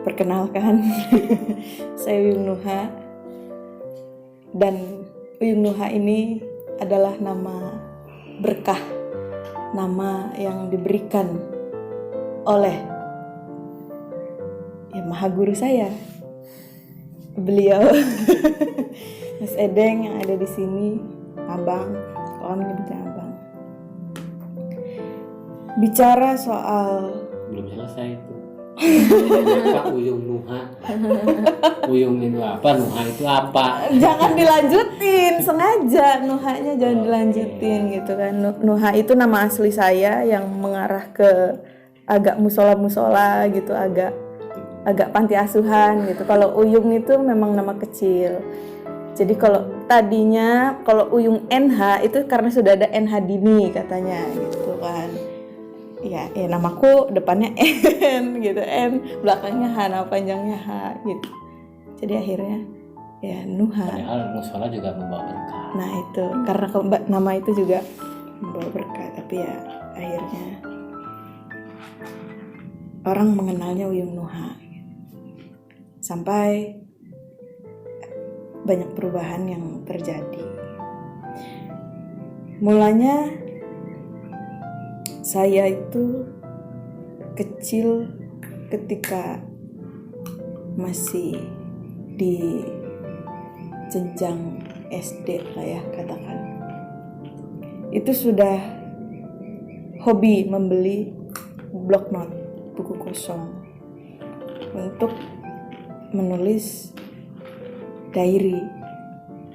Perkenalkan, saya Uyung Nuha, dan Uyung Nuha ini adalah nama berkah, nama yang diberikan oleh Maha Guru saya, beliau Mas Edeng yang ada di sini, Abang, kalau menyebutnya Abang. Bicara soal belum selesai itu. Apa Uyung Nuha? Uyung itu apa? Nuha itu apa? Jangan dilanjutin, sengaja Nuhanya jangan dilanjutin gitu kan. Nuha itu nama asli saya yang mengarah ke agak musola gitu, agak panti asuhan gitu. Kalau Uyung itu memang nama kecil. Jadi kalau tadinya kalau Uyung NH itu karena sudah ada NH Dini katanya gitu kan. Ya namaku depannya N gitu, N belakangnya H, nama panjangnya H gitu. Jadi akhirnya ya Nuha. Padahal musola juga membawa berkah. Nah itu karena nama itu juga membawa berkah, tapi ya akhirnya orang mengenalnya Uyung Nuha. Sampai banyak perubahan yang terjadi. Mulanya saya itu kecil ketika masih di jenjang SD lah ya katakan. Itu sudah hobi membeli blok not, buku kosong untuk menulis diary.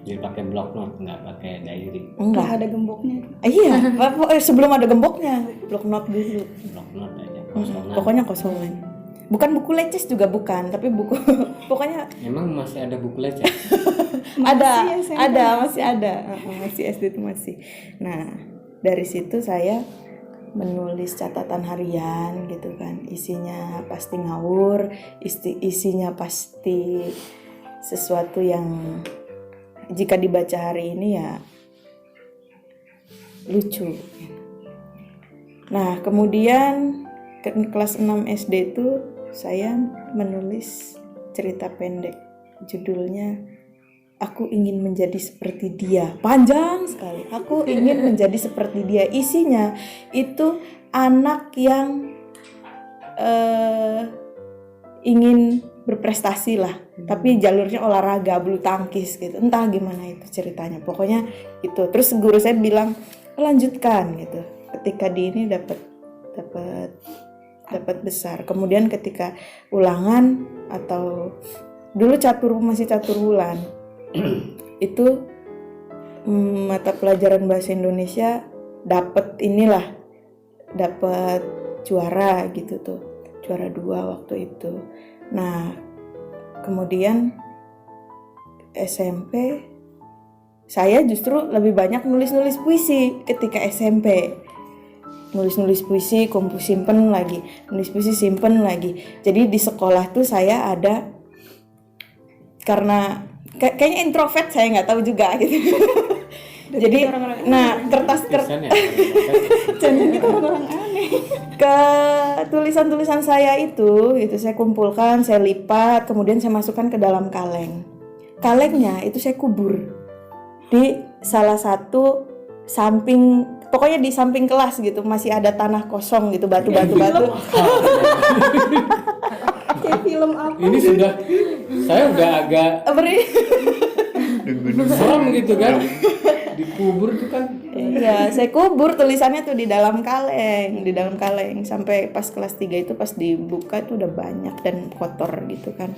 Jadi pakai block note, nggak pakai diary. Enggak ada gemboknya. Iya, sebelum ada gemboknya, blok not dulu. Block note aja, kosongan. Pokoknya kosongan. Bukan buku leces juga bukan, tapi buku pokoknya Emang masih ada buku lecet? masih ada. Masih SD itu masih. Nah, dari situ saya menulis catatan harian gitu kan. Isinya pasti ngawur, isinya pasti sesuatu yang jika dibaca hari ini ya lucu. Nah, kemudian kelas 6 SD itu saya menulis cerita pendek. Judulnya Aku Ingin Menjadi Seperti Dia. Panjang sekali. Aku ingin menjadi seperti dia. Isinya itu anak yang ingin berprestasi lah, tapi jalurnya olahraga, bulu tangkis gitu, entah gimana itu ceritanya, pokoknya itu. Terus guru saya bilang lanjutkan gitu. Ketika di ini dapat besar. Kemudian ketika ulangan atau dulu masih catur bulan itu mata pelajaran bahasa Indonesia dapat juara gitu tuh, juara 2 waktu itu. Nah, kemudian SMP saya justru lebih banyak nulis puisi ketika SMP. Nulis puisi, simpen lagi. Nulis puisi, simpen lagi. Jadi di sekolah tuh saya ada, karena kayaknya introvert, saya nggak tahu juga gitu. Jadi, nah kertas jangan kita orang aneh. Ke tulisan saya itu saya kumpulkan, saya lipat, kemudian saya masukkan ke dalam kaleng. Kalengnya itu saya kubur di salah satu samping, pokoknya di samping kelas gitu, masih ada tanah kosong gitu, batu. Kayak film apa? Ini sudah, saya udah agak serem gitu kan. Dikubur tuh kan. Iya, saya kubur tulisannya tuh di dalam kaleng sampai pas kelas 3 itu pas dibuka itu udah banyak dan kotor gitu kan.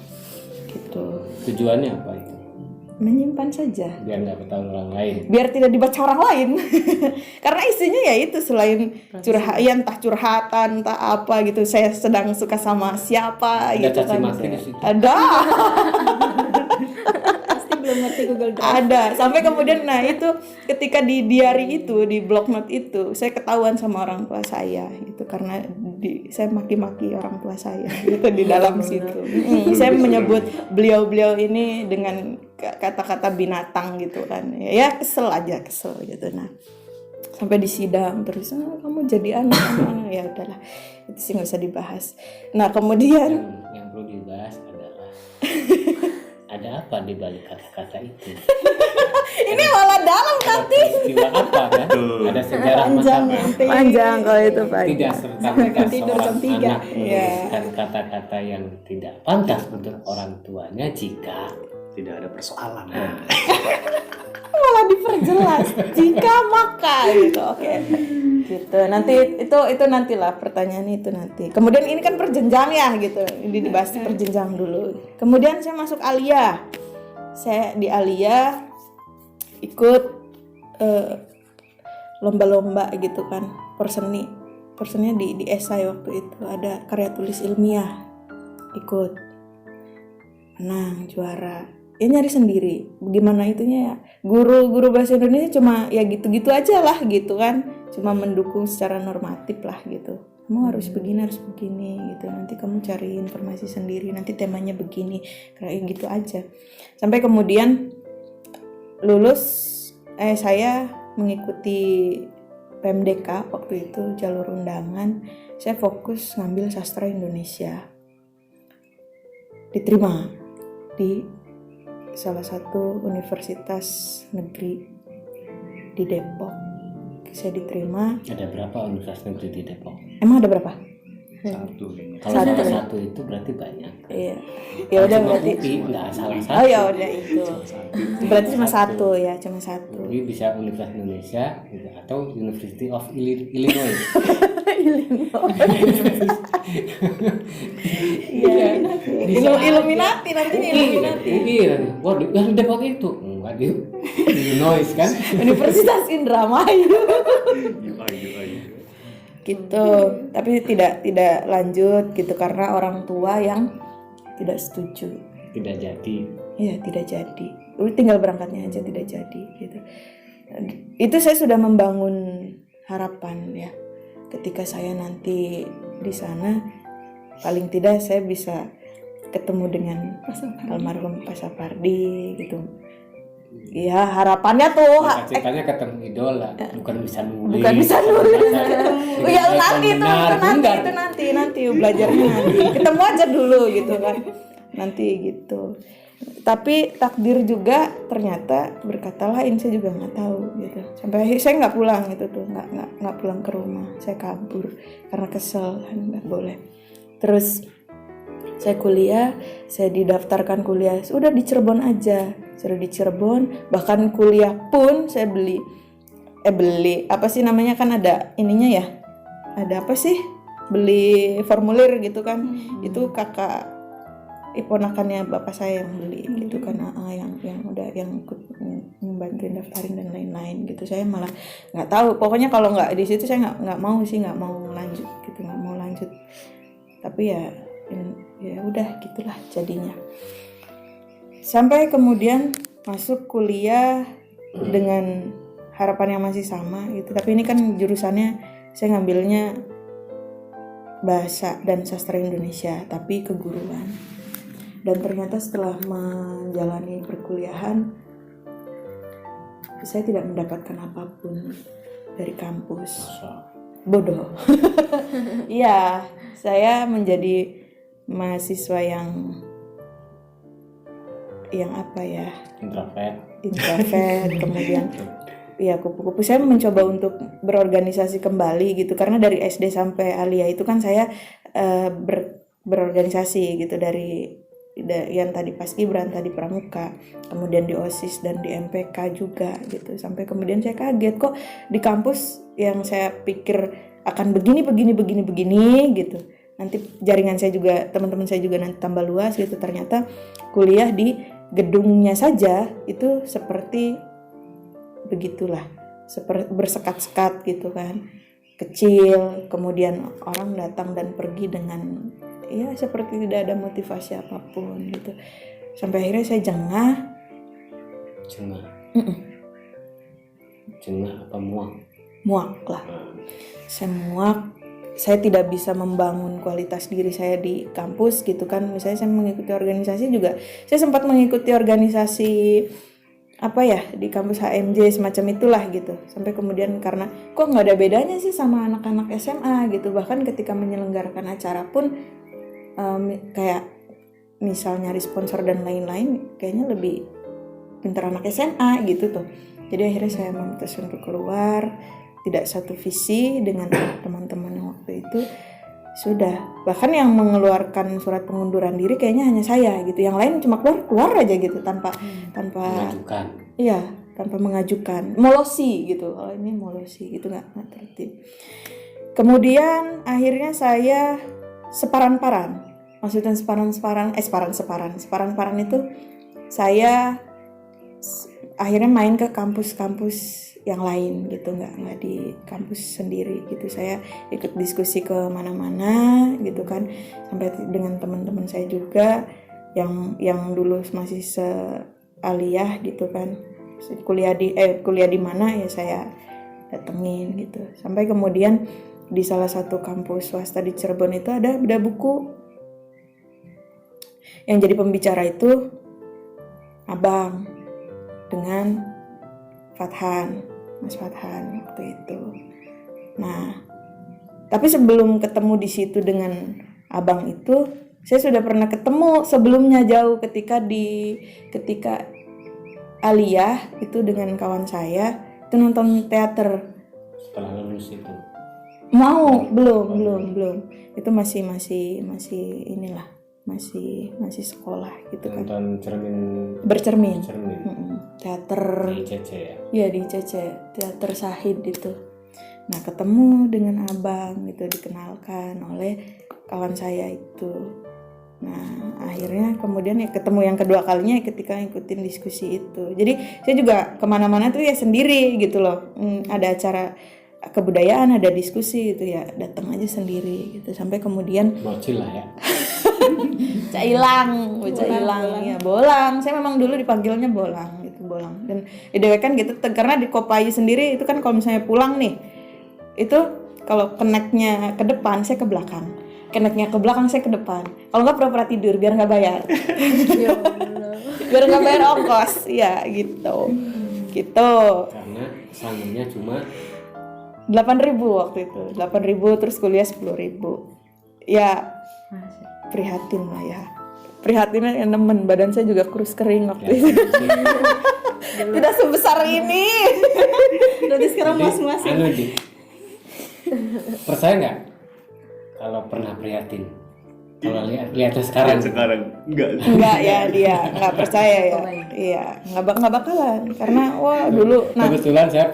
Gitu. Tujuannya apa itu? Menyimpan saja. Biar nggak ketahuan orang lain. Biar tidak dibaca orang lain. Karena isinya ya itu, selain entah curhatan, entah apa gitu. Saya sedang suka sama siapa ada gitu kan. Ada caci maki. Ada. Belum ngerti Google Drive. Ada, sampai kemudian nah itu ketika di diary itu, di block note itu, saya ketahuan sama orang tua saya gitu, karena saya maki-maki orang tua saya gitu di dalam situ. Saya menyebut beliau ini dengan kata-kata binatang gitu kan. Ya kesel gitu. Nah, sampai di sidang terus kamu jadi anak ya udahlah itu sih nggak usah dibahas. Nah kemudian Yang perlu dibahas adalah ada apa di balik kata-kata itu? ini malah dalam nanti Istilah apa kan? Ada sejarah Panjang masa nanti. panjang kalau itu tidak panjang. serta-merta Tidur jam seorang 3. anak Iya. menuliskan kata-kata yang tidak pantas untuk orang tuanya jika Tidak ada persoalan. Malah diperjelas jika maka gitu. Oke. Gitu. Nanti itu nantilah pertanyaannya itu nanti. Kemudian ini kan perjenjang ya gitu. Ini dibahas perjenjang dulu. Kemudian saya masuk Alia. Saya di Alia ikut lomba-lomba gitu kan. Perseninya di esai waktu itu ada karya tulis ilmiah. Ikut. Menang, juara. Ya nyari sendiri. Gimana itunya ya? Guru bahasa Indonesia cuma ya gitu-gitu aja lah gitu kan. Cuma mendukung secara normatif lah gitu. Kamu harus begini gitu. Nanti kamu cari informasi sendiri. Nanti temanya begini. Kayak gitu aja. Sampai kemudian lulus saya mengikuti PMDK waktu itu jalur undangan. Saya fokus ngambil sastra Indonesia. Diterima di salah satu universitas negeri di Depok. Saya diterima. ada berapa universitas negeri di Depok? Emang ada berapa? Satu. Kalau Satu. salah satu itu berarti banyak. Iya. Ya udah Cuma berarti. UI nggak salah satu. Oh ya udah itu. Berarti cuma satu ya, cuma satu. Jadi bisa Universitas Indonesia gitu, atau University of Illinois. Iya. Illuminati nantinya Illuminati. Iya, wah di Depok itu enggak di Illinois kan? Universitas Indramayu. UI. Gitu. Tapi tidak lanjut gitu karena orang tua yang tidak setuju. Tidak jadi. Iya, tidak jadi. Udah tinggal berangkatnya aja tidak jadi gitu. Itu saya sudah membangun harapan ya. Ketika saya nanti di sana paling tidak saya bisa ketemu dengan almarhum Pak Sapardi gitu. Ya harapannya tuh Ceritanya ketemu idola, bukan bisa nulis. bukan bisa nulis. Oh ya nanti Enggak. nanti belajarnya nanti. Ketemu aja dulu gitu kan. Nanti gitu. Tapi takdir juga ternyata berkata lain, saya juga nggak tahu gitu. Sampai akhir saya nggak pulang gitu tuh, nggak pulang ke rumah. Saya kabur karena kesel kan nggak boleh. Terus saya kuliah, saya didaftarkan kuliah, sudah di Cirebon aja. Sudah di Cirebon, bahkan kuliah pun saya beli apa sih namanya kan ada ininya ya. Ada apa sih? Beli formulir gitu kan. Itu kakak ponakannya bapak saya yang beli gitu kan, yang ikut membantuin daftarin dan lain-lain gitu. Saya malah nggak tahu, pokoknya kalau nggak di situ saya nggak mau lanjut gitu, nggak mau lanjut. Tapi ya udah gitulah jadinya. Sampai kemudian masuk kuliah dengan harapan yang masih sama gitu. Tapi ini kan jurusannya saya ngambilnya bahasa dan sastra Indonesia, tapi keguruan. Dan ternyata setelah menjalani perkuliahan, saya tidak mendapatkan apapun dari kampus. Bodoh. Iya, saya menjadi mahasiswa yang apa ya? Introvert, kemudian ya kupu-kupu. Saya mencoba untuk berorganisasi kembali gitu, karena dari SD sampai Alia itu kan saya berorganisasi gitu, dari yang tadi Paskibran, tadi Pramuka, kemudian di OSIS dan di MPK juga gitu. Sampai kemudian saya kaget kok di kampus yang saya pikir akan begini gitu. Nanti jaringan saya juga, teman-teman saya juga nanti tambah luas gitu. Ternyata kuliah di gedungnya saja itu seperti begitulah, seperti bersekat-sekat gitu kan. Kecil, kemudian orang datang dan pergi dengan ya seperti tidak ada motivasi apapun gitu. Sampai akhirnya saya jengah apa muak lah. Saya muak, saya tidak bisa membangun kualitas diri saya di kampus gitu kan. Misalnya saya mengikuti organisasi juga, saya sempat mengikuti organisasi apa ya, di kampus HMJ semacam itulah gitu. Sampai kemudian karena kok nggak ada bedanya sih sama anak-anak SMA gitu, bahkan ketika menyelenggarakan acara pun kayak misal nyari sponsor dan lain-lain kayaknya lebih pintar anak SMA gitu tuh. Jadi akhirnya saya memutuskan untuk keluar, tidak satu visi dengan teman-teman yang waktu itu. Sudah, bahkan yang mengeluarkan surat pengunduran diri kayaknya hanya saya gitu, yang lain cuma keluar aja gitu tanpa Mengajukan. iya, tanpa mengajukan, molosi gitu. Oh ini molosi gitu, nggak tertib. Kemudian akhirnya saya separan-paran, maksudnya separan-paran itu saya akhirnya main ke kampus-kampus yang lain gitu, nggak di kampus sendiri gitu. Saya ikut diskusi ke mana-mana gitu kan, sampai dengan teman-teman saya juga yang dulu masih sealiyah gitu kan, kuliah di mana ya saya datengin gitu. Sampai kemudian di salah satu kampus swasta di Cirebon itu ada beda buku, yang jadi pembicara itu abang dengan Mas Fathan waktu itu. Nah, tapi sebelum ketemu di situ dengan abang itu, saya sudah pernah ketemu sebelumnya jauh ketika aliyah itu dengan kawan saya itu nonton teater. Setelah lulus itu. Belum. Itu masih inilah, masih sekolah gitu kan. Nonton Bercermin. cermin Teater di ICC ya. Iya di ICC, teater Sahid itu. Nah ketemu dengan abang gitu, dikenalkan oleh kawan saya itu. Nah akhirnya kemudian ya ketemu yang kedua kalinya ketika ngikutin diskusi itu. Jadi saya juga kemana-mana tuh ya sendiri gitu loh. Ada acara kebudayaan, ada diskusi gitu ya, datang aja sendiri gitu. Sampai kemudian Bocil lah ya. Cailang ya, Bolang. Saya memang dulu dipanggilnya Bolang gitu, Bolang. Dan IDW kan gitu, karena di Kopayi sendiri itu kan kalau misalnya pulang nih, itu kalau keneknya ke depan saya ke belakang, keneknya ke belakang saya ke depan. Kalau nggak pura-pura tidur biar nggak bayar, biar nggak bayar ongkos, ya gitu. Karena sanggupnya cuma 8.000 waktu itu, 8.000 terus kuliah 10.000. Ya prihatin lah ya. Prihatinnya yang nemen, badan saya juga kurus kering waktu itu. Tidak sebesar ini. Berarti sekarang mas-mas. Percaya nggak kalau pernah prihatin? Kalau lihatnya sekarang. Enggak ya, dia nggak percaya ya. Iya, nggak bakalan karena dulu. Nah, kebetulan saya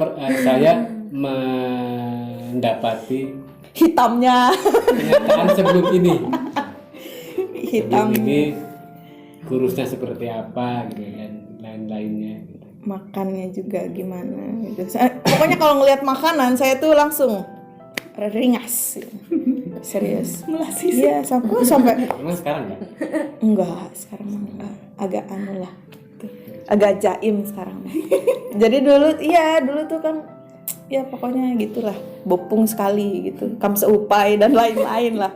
mendapati hitamnya kenyataan sebelum ini. Hitam. Sebelum ini kurusnya seperti apa gitu dan lain-lainnya gitu. Makannya juga gimana gitu. Pokoknya kalau ngelihat makanan saya tuh langsung ringas gitu. Serius. Iya, sampai Emang sekarang nggak? enggak, sekarang mah enggak. Agak anu lah. Agak jaim sekarang. Jadi dulu tuh kan ya pokoknya gitulah, bopung sekali gitu, kamseupai dan lain-lain lah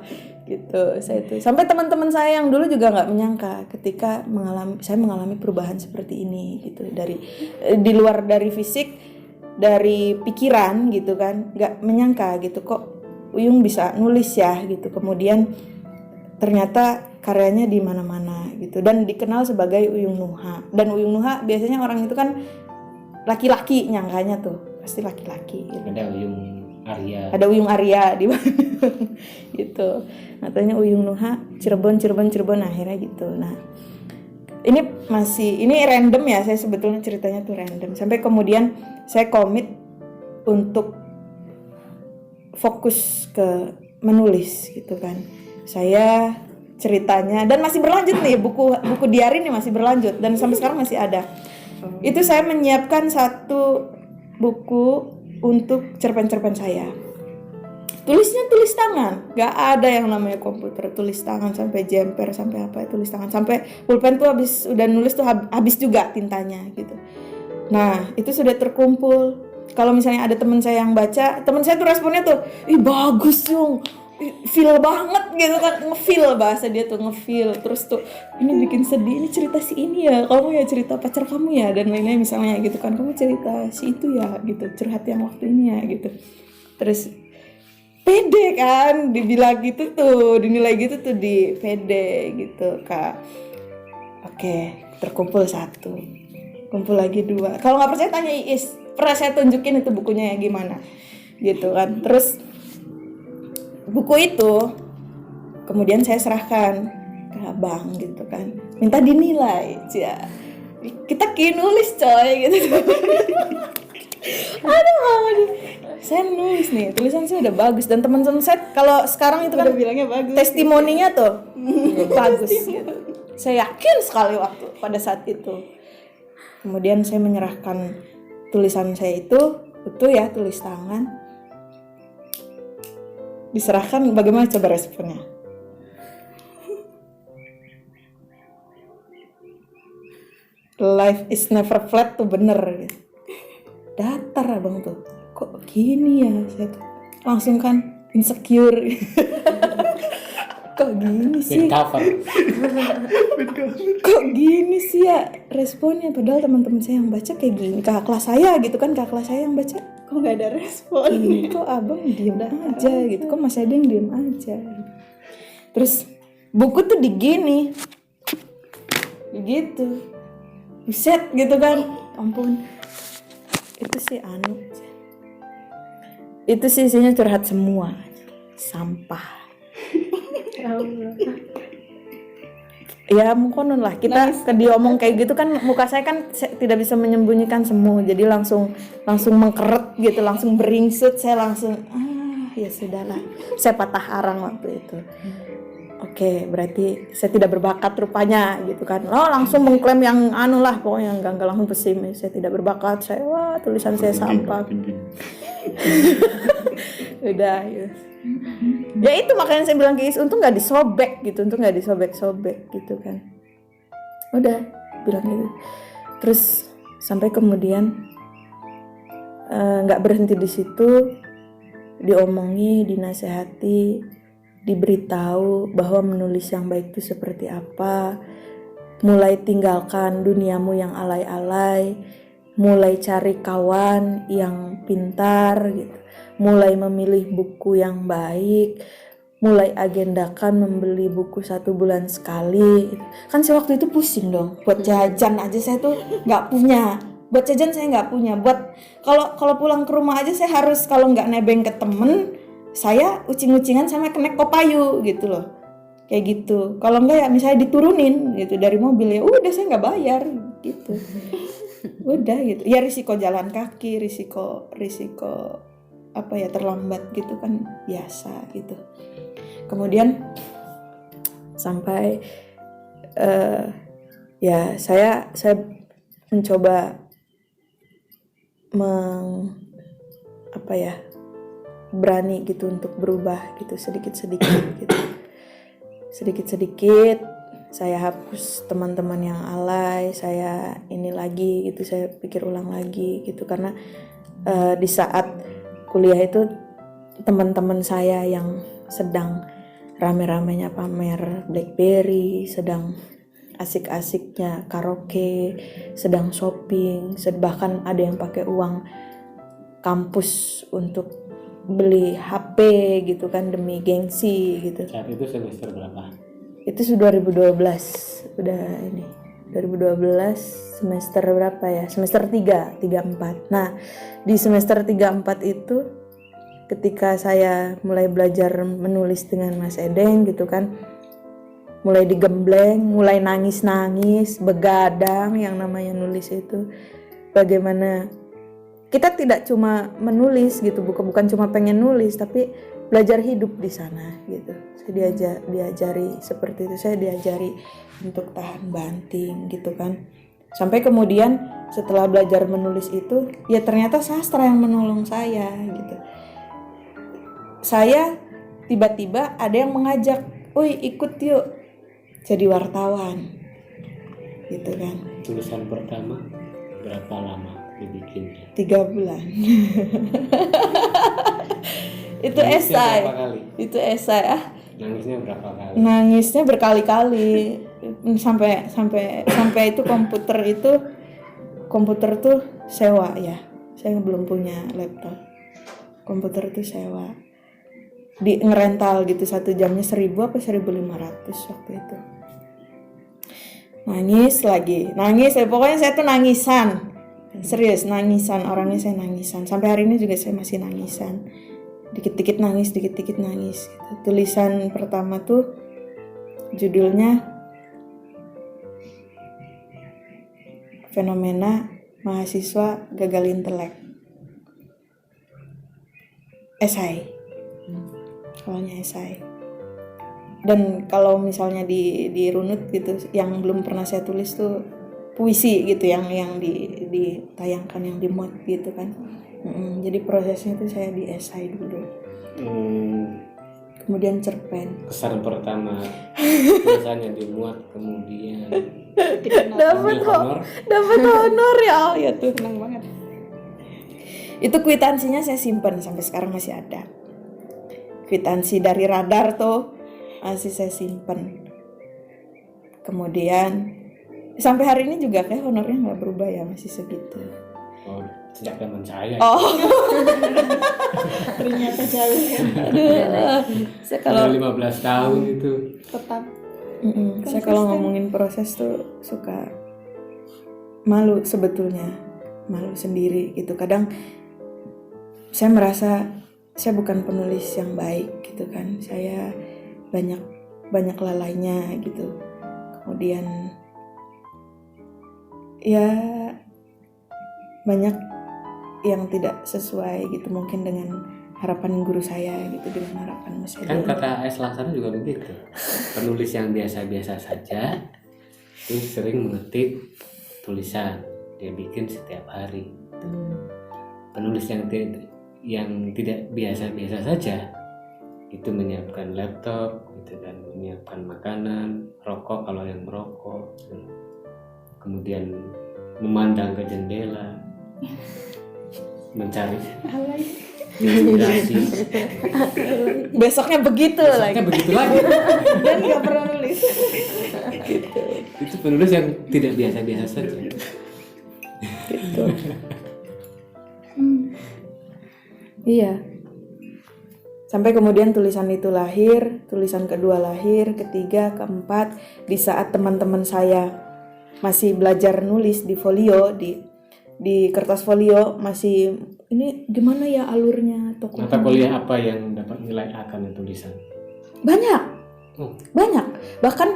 gitu. Saya tuh sampai teman-teman saya yang dulu juga nggak menyangka ketika saya mengalami perubahan seperti ini gitu, dari di luar dari fisik, dari pikiran gitu kan, nggak menyangka gitu kok Uyung bisa nulis ya gitu. Kemudian ternyata karyanya di mana-mana gitu dan dikenal sebagai Uyung Nuha. Dan Uyung Nuha biasanya orang itu kan laki-laki nyangkanya tuh, pasti laki-laki gitu. Ada Uyung Arya di Bandung gitu. Katanya Uyung Nuha Cirebon akhirnya gitu. Nah, ini random ya, saya sebetulnya ceritanya tuh random. Sampai kemudian saya komit untuk fokus ke menulis gitu kan. Saya ceritanya dan masih berlanjut nih, buku diari nih masih berlanjut dan sampai sekarang masih ada. Itu saya menyiapkan satu buku untuk cerpen-cerpen saya. Tulisnya tulis tangan, gak ada yang namanya komputer, tulis tangan sampai jemper, sampai apa tulis tangan, sampai pulpen tuh udah nulis tuh habis juga tintanya gitu. Nah itu sudah terkumpul. Kalau misalnya ada teman saya yang baca, teman saya tuh responnya tuh, ih bagus Yung, feel banget gitu kan, ngefeel bahasa dia tuh, ngefeel. Terus tuh ini bikin sedih, ini cerita si ini ya, kamu ya cerita pacar kamu ya, dan lain-lain misalnya gitu kan, kamu cerita si itu ya gitu, curhat yang waktu ini ya gitu. Terus pede kan dibilang gitu tuh, dinilai gitu tuh, di pede gitu Kak. Oke, terkumpul 1, kumpul lagi 2. Kalau nggak percaya tanya Iis, pernah saya tunjukin itu bukunya ya gimana gitu kan. Terus buku itu kemudian saya serahkan ke abang gitu kan, minta dinilai. Kita nulis coy gitu. Aduh, saya nulis nih, tulisan saya udah bagus, dan teman-teman saya kalau sekarang itu kan Udah bilangnya bagus. testimoninya tuh bagus gitu. Saya yakin sekali waktu pada saat itu. Kemudian saya menyerahkan tulisan saya itu ya, tulis tangan. Diserahkan, bagaimana coba responnya? Life is never flat tuh bener gitu. Datar abang tuh, kok gini ya, saya tuh langsung kan insecure. Kok gini sih? Cover. Kok gini sih ya responnya, padahal teman-teman saya yang baca kayak gini, kakak kelas saya gitu kan, kakak kelas saya yang baca. Kok nggak ada respon? Kok abang diem aja gitu, kok mas Ade yang diem aja. Terus buku tuh digini, begitu, buset gitu kan, ampun. Itu sih itu sih isinya curhat semua, sampah. Ya mungkin lah kita diomong kayak gitu kan, muka saya kan tidak bisa menyembunyikan semu, jadi langsung mengkeret gitu, langsung beringsut. Saya langsung ya sudahlah, saya patah arang waktu itu. Oke, berarti saya tidak berbakat rupanya gitu kan. Langsung mengklaim yang lah, pokoknya enggak langsung pesimis, saya tidak berbakat, saya tulisan saya sampah. Udah ya. Ya itu makanya saya bilang ke Is, untung nggak disobek gitu, untung nggak disobek-sobek gitu kan. Udah bilang gitu. Terus sampai kemudian nggak berhenti di situ, diomongi, dinasehati, diberitahu bahwa menulis yang baik itu seperti apa. Mulai tinggalkan duniamu yang alay-alay, mulai cari kawan yang pintar gitu. Mulai memilih buku yang baik, mulai agendakan membeli buku 1 bulan sekali. Kan saya waktu itu pusing dong, buat jajan aja saya tuh nggak punya. Buat jajan saya nggak punya. Buat kalau pulang ke rumah aja saya harus, kalau nggak nebeng ke temen, saya ucing-ucingan sama kenek kopayu gitu loh. Kayak gitu. Kalau enggak ya misalnya diturunin gitu dari mobil, ya udah saya nggak bayar gitu. Udah gitu. Ya risiko jalan kaki, risiko apa ya, terlambat gitu kan biasa gitu. Kemudian sampai ya saya mencoba berani gitu untuk berubah gitu, sedikit-sedikit gitu. Sedikit-sedikit saya hapus teman-teman yang alay, saya ini lagi gitu, saya pikir ulang lagi gitu, karena di saat kuliah itu teman-teman saya yang sedang rame-ramenya pamer BlackBerry, sedang asik-asiknya karaoke, sedang shopping, bahkan ada yang pakai uang kampus untuk beli HP gitu kan demi gengsi gitu. Saat itu semester berapa? Itu sudah 2012, udah ini 2012 semester berapa ya? Semester 3, 4. Nah, di semester 3, 4 itu ketika saya mulai belajar menulis dengan Mas Edeng gitu kan, mulai digembleng, mulai nangis-nangis, begadang yang namanya nulis itu. Bagaimana kita tidak cuma menulis gitu, bukan cuma pengen nulis, tapi belajar hidup di sana gitu. Saya diajari seperti itu, saya diajari untuk tahan banting gitu kan. Sampai kemudian setelah belajar menulis itu, ya ternyata sastra yang menolong saya gitu. Saya tiba-tiba ada yang mengajak, ikut yuk jadi wartawan gitu kan. Tulisan pertama berapa lama dibikinnya? 3 bulan. Itu Nangisnya esai. berapa kali? Itu esai. Nangisnya berapa kali? Nangisnya berkali-kali sampai itu komputer tuh sewa ya. Saya belum punya laptop. Komputer tuh sewa. Di ngerental gitu 1 jamnya 1.000 apa 1.500 waktu itu. Nangis lagi. Nangis pokoknya saya tuh nangisan. Serius nangisan, orangnya saya nangisan. Sampai hari ini juga saya masih nangisan. Dikit-dikit nangis gitu. Tulisan pertama tuh judulnya Fenomena Mahasiswa Gagal Intelek. Esai. Awalnya esai. Dan kalau misalnya dirunut gitu, yang belum pernah saya tulis tuh puisi gitu, yang ditayangkan, yang dimuat gitu kan. Jadi prosesnya tuh saya di esai dulu. Kemudian cerpen. Kesan pertama tulisannya dimuat, kemudian dapat honor ya tuh. Senang banget. Itu kwitansinya saya simpan sampai sekarang masih ada. Kwitansi dari Radar tuh masih saya simpan. Kemudian sampai hari ini juga kayak honornya nggak berubah ya, masih segitu. oh, sejak zaman saya. Oh, Ternyata jauh ya. saya kalau Udah 15 tahun itu. Tetap. saya kalau ngomongin proses tuh suka malu sebetulnya, malu sendiri gitu. Kadang saya merasa saya bukan penulis yang baik gitu kan. Saya banyak lalainya gitu. Kemudian ya banyak yang tidak sesuai gitu mungkin dengan harapan guru saya gitu, dengan harapan Mas Kan Eden. kata S. Laksana juga begitu. Penulis yang biasa-biasa saja itu sering mengetik tulisan dia bikin setiap hari. Penulis yang tidak biasa-biasa saja itu menyiapkan laptop gitu kan, menyiapkan makanan, rokok kalau yang merokok, kemudian memandang ke jendela, mencari inspirasi. Besoknya begitu lagi. Besoknya begitu lagi. Dan nggak pernah nulis. Itu penulis yang tidak biasa-biasa saja. Gitu. Iya. Sampai kemudian tulisan itu lahir, tulisan kedua lahir, ketiga, keempat, di saat teman-teman saya masih belajar nulis di folio, di kertas folio, masih ini gimana ya alurnya atau Mata kuliah apa yang dapat nilai A karena tulisan? banyak. Oh. Banyak. Bahkan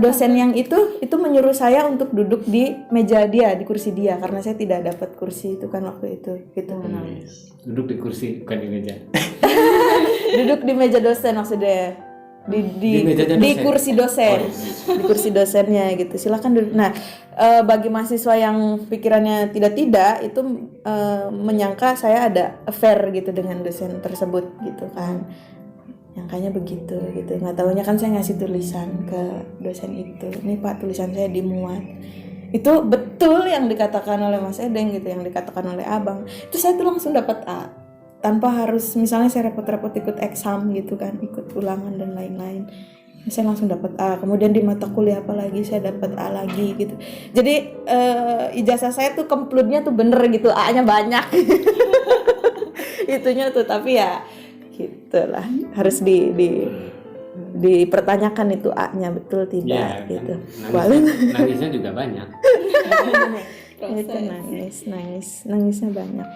dosen yang itu menyuruh saya untuk duduk di meja dia, di kursi dia, karena saya tidak dapat kursi itu kan waktu itu gitu. Duduk di kursi bukan di meja. Duduk di meja dosen maksudnya. Di mejanya di dosen? kursi dosen. Oh, iya. Di kursi dosennya gitu. Silakan duduk. Nah, bagi mahasiswa yang pikirannya tidak itu menyangka saya ada affair gitu dengan dosen tersebut gitu kan. Nyangkanya begitu gitu. Nggak tahunya kan saya ngasih tulisan ke dosen itu. Ini Pak, tulisan saya dimuat. Itu betul yang dikatakan oleh Mas Edeng gitu, yang dikatakan oleh Abang. Itu saya tuh langsung dapat A. Tanpa harus misalnya saya repot-repot ikut eksam gitu kan, ikut ulangan dan lain-lain. Saya langsung dapat A. Kemudian di mata kuliah apa lagi saya dapat A lagi gitu. Jadi ijazah saya tuh kemplutnya tuh bener gitu, A-nya banyak. Itunya tuh, tapi ya gitulah, harus dipertanyakan itu A-nya betul tidak Ya, gitu. kan, nangisnya juga banyak. Itu nangisnya banyak.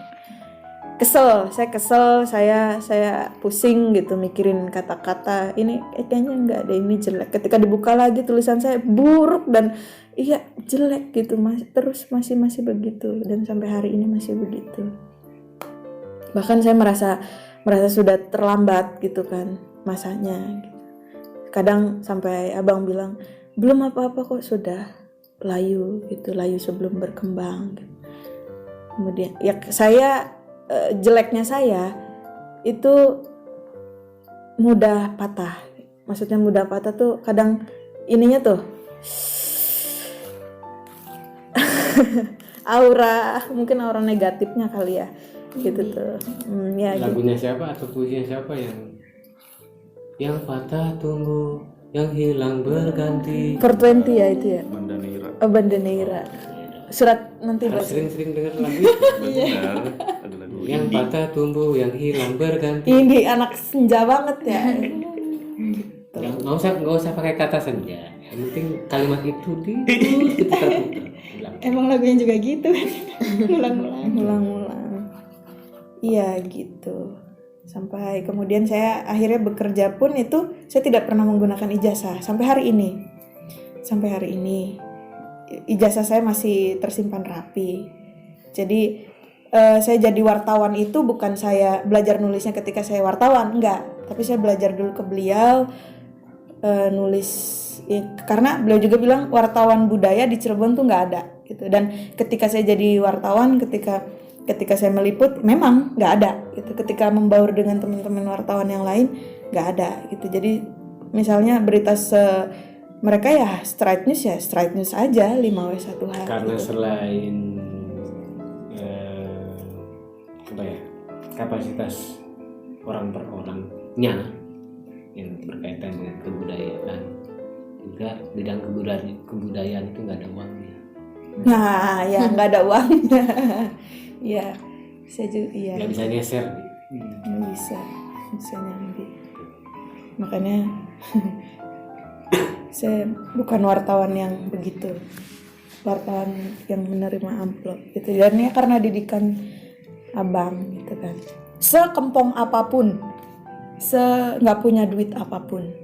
Saya kesel, saya pusing gitu mikirin kata-kata ini kayaknya enggak ada, ini jelek. Ketika dibuka lagi tulisan saya buruk dan iya jelek gitu, terus masih begitu dan sampai hari ini masih begitu. Bahkan saya merasa sudah terlambat gitu kan masanya. Kadang sampai Abang bilang belum apa-apa kok, sudah layu gitu, layu sebelum berkembang. Kemudian ya saya jeleknya saya itu mudah patah. Maksudnya mudah patah tuh kadang ininya tuh mungkin aura negatifnya kali ya. gitu tuh. Ya gitu. Lagunya siapa atau pujian siapa yang patah tumbuh, yang hilang berganti. 420 ya itu ya. Banda Neira. Banda Neira. Surat nanti Harus bahas. sering-sering dengar lagu itu. Benar. Lagu-lagu Yang indie. patah tumbuh, yang hilang berganti. Ini anak senja banget ya. Nggak usah pakai kata senja. Yang penting kalimat itu diputar-putar. Ulang. Emang lagunya juga gitu kan. Ulang-ulang. Ulang-ulang. Iya gitu. Sampai kemudian saya akhirnya bekerja pun itu saya tidak pernah menggunakan ijazah sampai hari ini. Sampai hari ini ijazah saya masih tersimpan rapi. Jadi saya jadi wartawan itu bukan saya belajar nulisnya ketika saya wartawan, enggak. Tapi saya belajar dulu ke beliau nulis ya, karena beliau juga bilang wartawan budaya di Cirebon tuh nggak ada gitu. Dan ketika saya jadi wartawan, ketika saya meliput memang nggak ada gitu. Ketika membaur dengan teman-teman wartawan yang lain nggak ada gitu. Jadi misalnya berita mereka ya straight news aja 5W1H. Karena gitu. selain kapasitas orang per orangnya yang berkaitan dengan kebudayaan, juga bidang kebudayaan itu nggak ada uangnya. Nah ya nggak ada uangnya. Ya saya juga iya. Nggak bisa nyeser. Nggak bisa nyambi. Makanya saya bukan wartawan yang begitu, wartawan yang menerima amplop gitu. Dan ya karena didikan abang gitu kan, sekempong apapun, nggak punya duit apapun,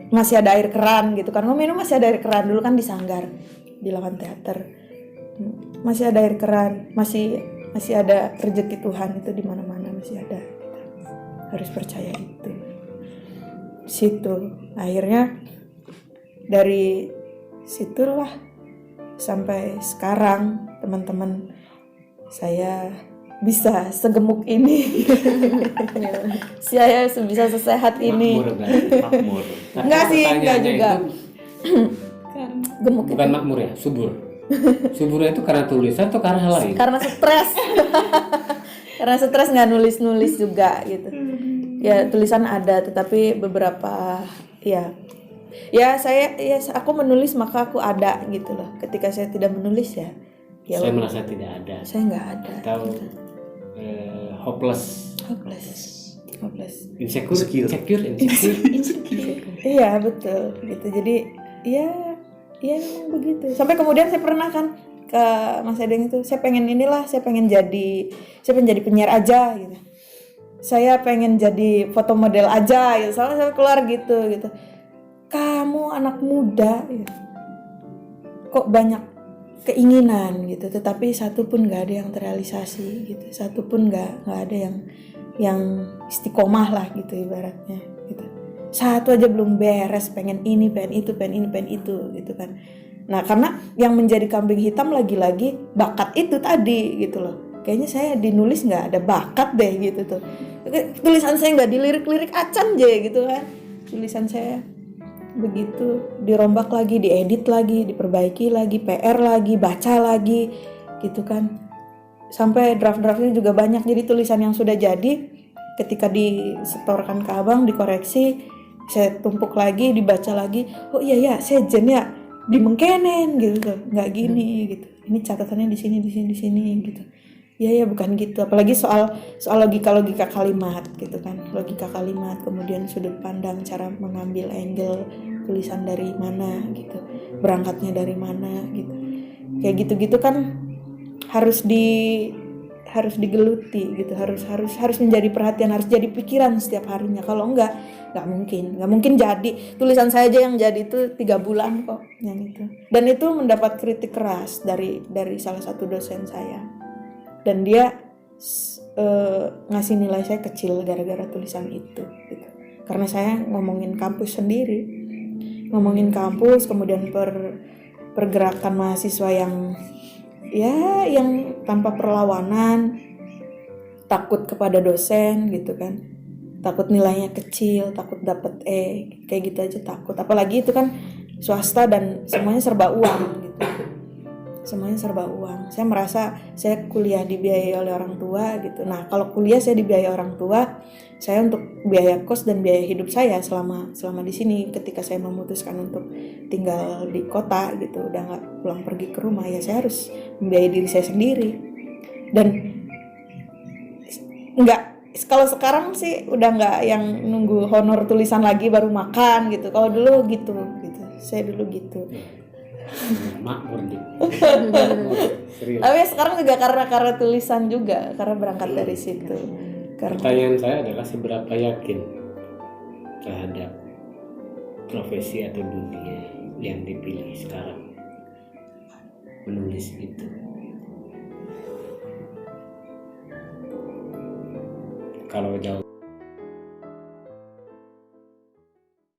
masih ada air keran gitu kan, mau minum masih ada air keran. Dulu kan di Sanggar, di lawan teater, masih ada air keran, masih ada rezeki Tuhan itu di mana-mana masih ada gitu. Harus percaya itu. Situ akhirnya dari situlah sampai sekarang teman-teman saya bisa segemuk ini. Saya bisa sesehat ini. Makmur berarti. Makmur. Tapi Enggak sih, enggak pertanyaannya juga. itu Gemuk bukan itu makmur ya, subur. Suburnya itu karena tulisan atau karena hal lain? karena stres. Karena stres nggak nulis juga gitu. Ya tulisan ada, tetapi beberapa aku menulis maka aku ada gitu loh. Ketika saya tidak menulis ya Saya merasa tidak ada. saya nggak ada. Atau hopeless, Hopeless. insecure. Iya betul gitu. Jadi ya memang begitu. Sampai kemudian saya pernah kan ke Mas Edeng itu, saya pengen jadi penyiar aja gitu. Saya pengen jadi foto model aja gitu. Soalnya saya keluar gitu. Kamu anak muda gitu. Kok banyak keinginan gitu, tetapi satu pun nggak ada yang terrealisasi gitu. Satu pun nggak ada yang istiqomah lah gitu ibaratnya gitu. Satu aja belum beres, pengen ini, pengen itu gitu kan. Nah karena yang menjadi kambing hitam lagi-lagi bakat itu tadi gitu loh. Kayaknya saya dinulis nggak ada bakat deh gitu tuh. Tulisan saya nggak dilirik-lirik acan aja gitu kan. Tulisan saya begitu dirombak lagi, diedit lagi, diperbaiki lagi, PR lagi, baca lagi gitu kan. Sampai draft-draftnya juga banyak. Jadi tulisan yang sudah jadi ketika disetorkan ke abang dikoreksi, saya tumpuk lagi, dibaca lagi. Oh iya sejen ya, dimengkenen gitu, nggak gini gitu. Ini catatannya di sini gitu. Ya bukan gitu. Apalagi soal logika kalimat gitu kan. Logika kalimat, kemudian sudut pandang, cara mengambil angle tulisan dari mana gitu. Berangkatnya dari mana gitu. Kayak gitu-gitu kan harus digeluti gitu. Harus menjadi perhatian, harus jadi pikiran setiap harinya. Kalau enggak mungkin jadi. Tulisan saya aja yang jadi itu 3 bulan kok yang itu. Dan itu mendapat kritik keras dari salah satu dosen saya. Dan dia ngasih nilai saya kecil gara-gara tulisan itu gitu. Karena saya ngomongin kampus sendiri, kemudian pergerakan mahasiswa yang tanpa perlawanan, takut kepada dosen gitu kan, takut nilainya kecil, takut dapet kayak gitu aja takut. Apalagi itu kan swasta dan semuanya serba uang gitu. semuanya serba uang. Saya merasa saya kuliah dibiayai oleh orang tua gitu. Nah kalau kuliah saya dibiayai orang tua, saya untuk biaya kos dan biaya hidup saya selama di sini. Ketika saya memutuskan untuk tinggal di kota gitu, udah nggak pulang pergi ke rumah, ya saya harus membiayai diri saya sendiri. Dan nggak, kalau sekarang sih udah nggak yang nunggu honor tulisan lagi baru makan gitu. Kalau dulu gitu. Saya dulu gitu. makmur nih. Serius. Tapi sekarang juga karena tulisan juga, karena berangkat dari situ. Karena Pertanyaan saya adalah seberapa yakin terhadap profesi atau dunia yang dipilih sekarang, menulis itu. Kalau jauh